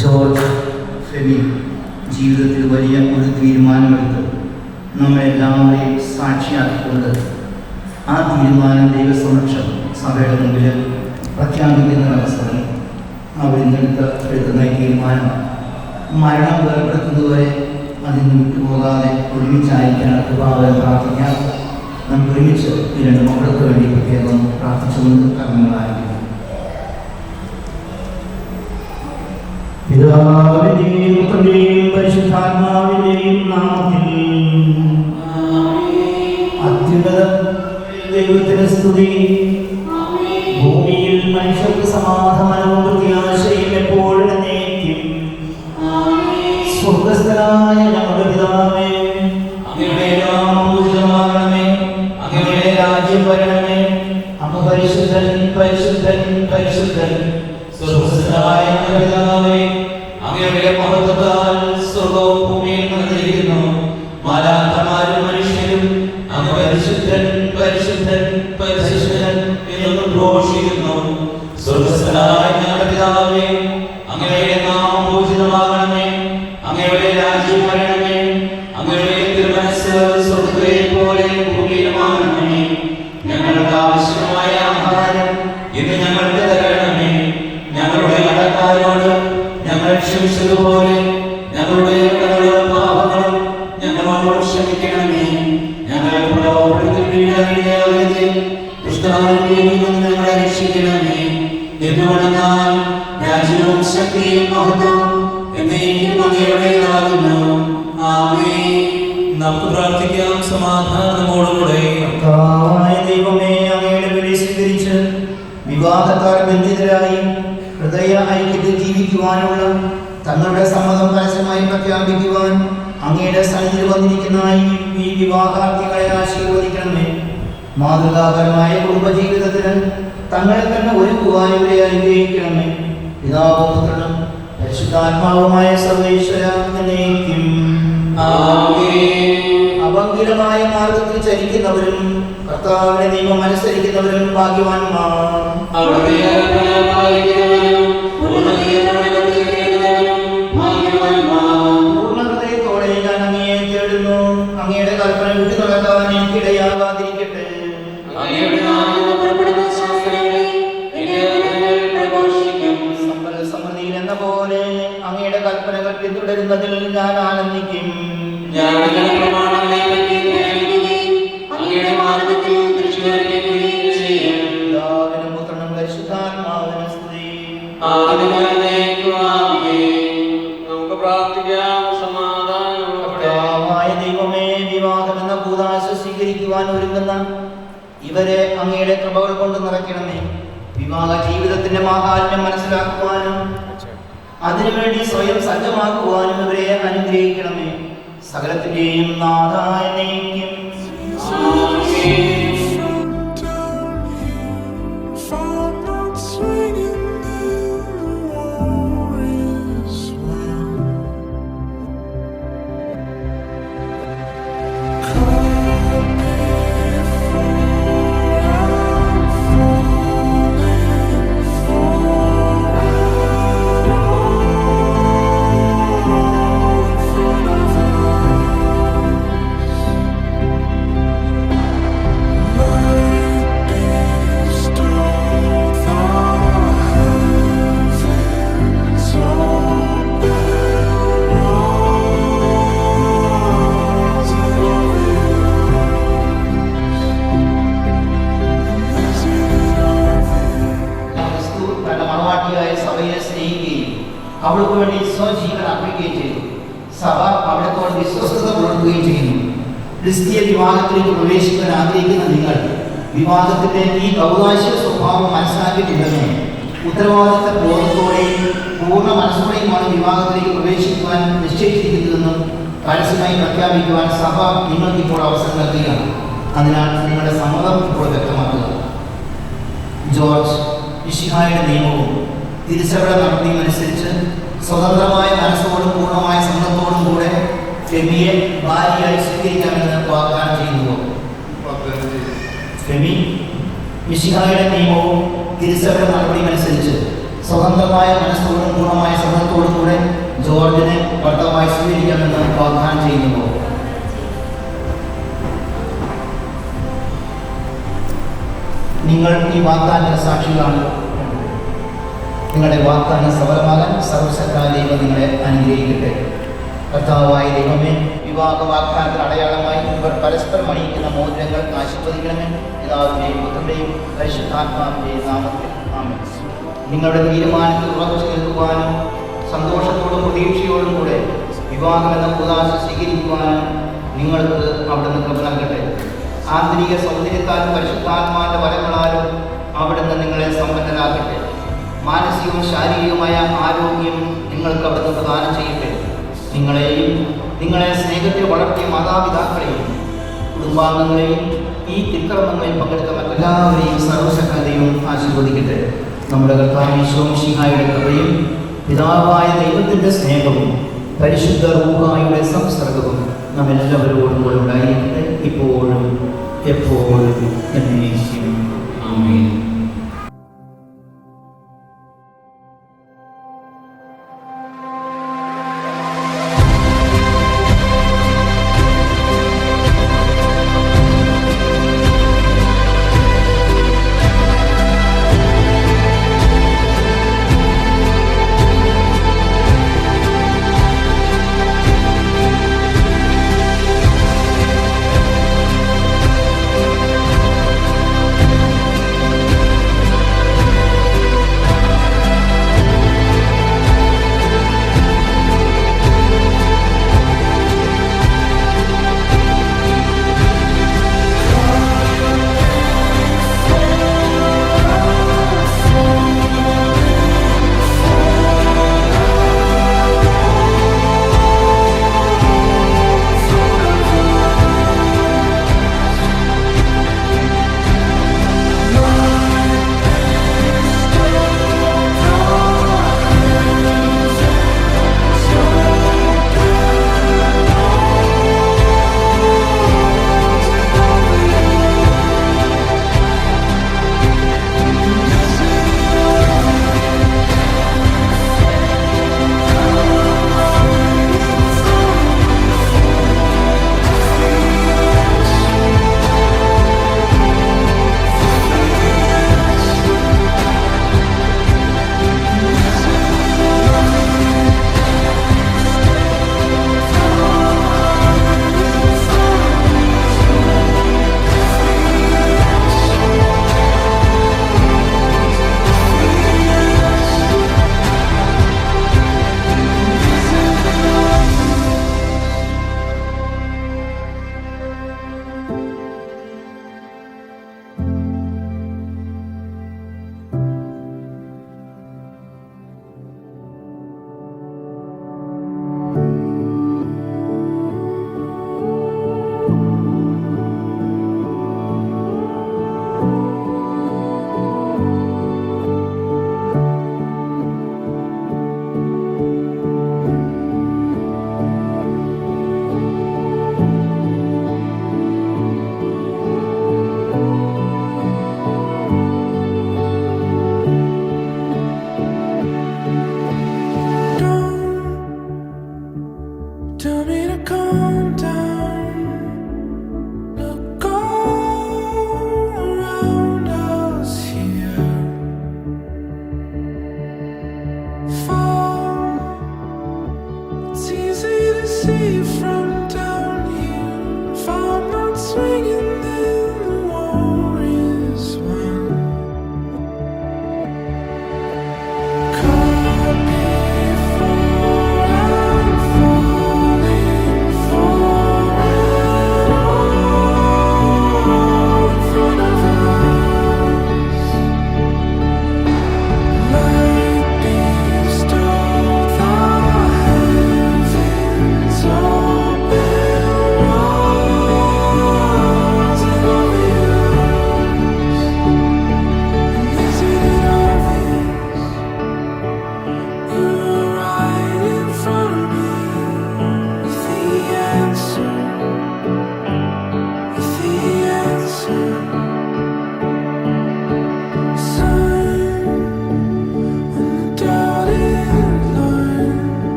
George Femi ജീവിതത്തിൽ വലിയ ഒരു തീരുമാനമെടുത്ത് നമ്മളെല്ലാവരെയും സാക്ഷിയാക്കിക്കൊണ്ട് ആ തീരുമാനം ദൈവസമക്ഷം സഭയുടെ മുമ്പിൽ പ്രഖ്യാപിക്കുന്ന അവസരം അവരിന്നെടുക്കുന്ന തീരുമാനം മരണം വേർപ്പെടുത്തുന്നതുവരെ അതിന് വിട്ടുപോകാതെ ഒരുമിച്ചായിരിക്കാൻ കൃപാവരം പ്രാർത്ഥിക്കാം. നമുക്ക് ഒരുമിച്ച് ഈ രണ്ട് മക്കൾക്ക് വേണ്ടി പ്രത്യേകം പ്രാർത്ഥിച്ചുകൊണ്ട് കർമ്മങ്ങളായിരിക്കും. പിതാവിന്റെയും പുത്രന്റെയും പരിശുദ്ധാത്മാവിന്റെയും നാമത്തിൽ അത്യുന്നത ദൈവത്തിന് സ്തുതി. ഭൂമിയിൽ മനുഷ്യർക്ക് സമാധാനവും പ്രത്യാശയും എപ്പോഴും എന്നേക്കും. സ്വർഗ്ഗസ്ഥനായ ഞങ്ങളുടെ പിതാവേ, അങ്ങയുടെ നാമം പൂജിതമാകണമേ, അങ്ങയുടെ രാജ്യം വരണമേ, അങ്ങ് പരിശുദ്ധൻ പരിശുദ്ധൻ പരിശുദ്ധൻ. സ്വർഗ്ഗസ്ഥനായ ഞങ്ങളുടെ പിതാവേ, അങ്ങയുടെ മഹത്വത്താൽ സ്വർഗ്ഗവും ഭൂമിയും നിറഞ്ഞിരിക്കുന്നു. മാലാഖമാരും മനുഷ്യരും അങ്ങ് പരിശുദ്ധൻ പരിശുദ്ധൻ പരിശുദ്ധൻ എന്ന് ഘോഷിക്കുന്നു. സ്വർഗ്ഗസ്ഥനായ ഞങ്ങളുടെ പിതാവേ, അങ്ങയുടെ നാമം പൂജിതമാകണമേ, അങ്ങയുടെ രാജ്യം വരണമേ, അങ്ങയുടെ തിരുമനസ്സ് സ്വർഗ്ഗത്തിലെ പോലെ ഭൂമിയിലുമാകണമേ. ഞങ്ങൾക്ക് ആവശ്യമായ ആഹാരം ഇന്ന് ഞങ്ങൾക്ക് തരണമേ. ഞങ്ങളുടെ കടക്കാരോട് ഞങ്ങൾ ക്ഷമിച്ചതുപോലെ ഞങ്ങളുടെ കടങ്ങളും പാപങ്ങളും ഞങ്ങളോട് ക്ഷമിക്കണമേ. ഞങ്ങളെ ഞങ്ങളെ രക്ഷിക്കണമേ. എന്തുകൊണ്ടെന്നാൽ രാജ്യവും ശക്തിയും മഹത്വവും എന്നേക്കും അങ്ങയുടേതാകുന്നു. ആമേൻ. നമുക്ക് പ്രാർത്ഥിക്കാം സമാധാനത്തോടുകൂടെ. ദൈവമേ, അങ്ങയുടെ വിളി സ്വീകരിച്ച് വിവാഹത്താൽ ബന്ധിതരായി ഹൃദയ ഐക്യത്തിൽ ജീവിക്കുവാനുള്ള തങ്ങളുടെ സമ്മതം പരസ്യമായി പ്രഖ്യാപിക്കുവാൻ അങ്ങയുടെ സന്നിധിയിൽ വന്നിരിക്കുന്ന ഈ വിവാഹാർത്ഥികളെ ആശീർവദിക്കണമേ. മാതൃകാപരമായ കുടുംബജീവിതത്തിന് തങ്ങളെ തന്നെ ഒരുക്കുവാൻ ഇവരെ അനുഗ്രഹിക്കണമേ. പിതാവും പുത്രനും പരിശുദ്ധാത്മാവുമായ സർവേശ്വര എന്നേക്കും. അഭംഗിരമായ മാർഗത്തിൽ ചരിക്കുന്നവരും കർത്താവിന്റെ നിയമം അനുസരിക്കുന്നവരും ഭാഗ്യവാന്മാർ. പൂർണ്ണഹൃദയത്തോടെ ഞാൻ അങ്ങയെ തേടുന്നു. അങ്ങയുടെ കൽപ്പന വിട്ടു നടക്കാൻ എനിക്കിടയാകാതിരിക്കട്ടെ. സമൃദ്ധിയിൽ എന്ന പോലെ അങ്ങയുടെ കൽപ്പനകൾ പിന്തുടരുന്നതിൽ ഞാൻ ആനന്ദിക്കും. പുത്രനും പരിശുദ്ധാത്മാവിനും സ്തുതി. നമുക്ക് പ്രാർത്ഥിക്കാം സമാധാനമായ ദൈവമേ, വിവാഹം എന്ന കൂദാശ സ്വീകരിക്കുവാൻ ഒരുങ്ങുന്ന ഇവരെ അങ്ങയുടെ കൃപകൾ കൊണ്ട് നിറയ്ക്കണമേ. വിവാഹ ജീവിതത്തിന്റെ മാഹാത്മ്യം മനസ്സിലാക്കുവാനും അതിനുവേണ്ടി സ്വയം സജ്ജമാക്കുവാനും ഇവരെ അനുഗ്രഹിക്കണമേ. സകലത്തിന്റെയും നാഥായ എന്നേക്കും. അവൾക്ക് വേണ്ടി സ്വജീവൻ അർപ്പിക്കുകയും ചെയ്തു. സഭ അവിടത്തോട് വിശ്വസ്തത പുലർത്തുകയും ചെയ്യുന്നു. ക്രിസ്തീയ വിവാഹത്തിലേക്ക് പ്രവേശിക്കാൻ ആഗ്രഹിക്കുന്ന നിങ്ങൾ വിവാഹത്തിന്റെ ഈ ഔദാശ്യ സ്വഭാവം മനസ്സിലാക്കിയിട്ടുണ്ടെന്ന് ഉത്തരവാദിത്ത ബോധത്തോടെയും പൂർണ്ണ മനസ്സോടെയുമാണ് വിവാഹത്തിലേക്ക് പ്രവേശിക്കുവാൻ നിശ്ചയിച്ചിരിക്കുന്നതെന്നും പരസ്യമായി പ്രഖ്യാപിക്കുവാൻ സഭ നിങ്ങൾക്ക് ഇപ്പോൾ അവസരം നൽകുകയാണ്. അതിനാൽ നിങ്ങളുടെ സമ്മതം ഇപ്പോൾ വ്യക്തമാക്കുക. ജോർജ് മിശിഹായുടെ നിയമവും തിരിച്ചവരുടെ നടപടിയും അനുസരിച്ച് സ്വതന്ത്രമായ മനസ്സോടും പൂർണ്ണമായ സമ്മതത്തോടും കൂടെ ഫെമിയെ ഭാര്യയായി സ്വീകരിക്കാമെന്ന് വാഗ്ദാനം ചെയ്യുന്നു. ഫെമി മിശിഹായുടെ നിയമവും തിരിച്ചവരുടെ നടപടിയും അനുസരിച്ച് സ്വതന്ത്രമായ മനസ്സോടും പൂർണ്ണമായ സമ്മതത്തോടും സമ്മതത്തോടു കൂടെ ജോർജിനെ ഭർത്താവായി സ്വീകരിക്കാമെന്ന് വാഗ്ദാനം ചെയ്യുന്നു. നിങ്ങൾ ഈ വാഗ്ദാന സാക്ഷികളാണ്. നിങ്ങളുടെ വാഗ്ദാനം സഫലമാകാൻ സർവശക്തനായ ദൈവം നിങ്ങളെ അനുഗ്രഹിക്കട്ടെ. കർത്താവായ ദൈവമേ, വിവാഹ വാഗ്ദാനത്തിന് അടയാളമായി ഇവർ പരസ്പരം അണിയിക്കുന്ന മോതിരങ്ങൾ ആശീർവദിക്കണമേ. പിതാവിന്റെയും പുത്രന്റെയും പരിശുദ്ധാത്മാവിന്റെയും നാമത്തിൽ ആമേൻ. നിങ്ങളുടെ തീരുമാനത്തിൽ ഉറച്ചു നിൽക്കുവാനും സന്തോഷത്തോടും പ്രതീക്ഷയോടും കൂടെ വിവാഹം എന്ന കൂദാശ സ്വീകരിക്കുവാനും നിങ്ങൾക്ക് അവിടുന്ന് കൃപ നൽകട്ടെ. ആന്തരിക സൗന്ദര്യത്താലും പരിശുദ്ധാത്മാവിന്റെ വരങ്ങളാലും അവിടുന്ന് നിങ്ങളെ സമ്പന്നരാക്കട്ടെ. മാനസികവും ശാരീരികവുമായ ആരോഗ്യം നിങ്ങൾക്ക് അവിടുന്ന് പ്രദാനം ചെയ്യട്ടെ. നിങ്ങളെയും നിങ്ങളെ സ്നേഹത്തിൽ വളർത്തിയ മാതാപിതാക്കളെയും കുടുംബാംഗങ്ങളെയും ഈ തിക്രമങ്ങളിൽ പങ്കെടുത്ത മറ്റെല്ലാവരെയും സർവശക്തയും ആശീർവദിക്കട്ടെ. നമ്മുടെ കർത്താവ് യേശു മിശിഹായുടെ കൃപയും പിതാവായ ദൈവത്തിൻ്റെ സ്നേഹവും പരിശുദ്ധ റൂഹായുടെ സംസർഗവും നമ്മെല്ലാവരോടും കൂടെ ഉണ്ടായിരിക്കട്ടെ, ഇപ്പോഴും എപ്പോഴും എന്നേക്കും. ആമേൻ.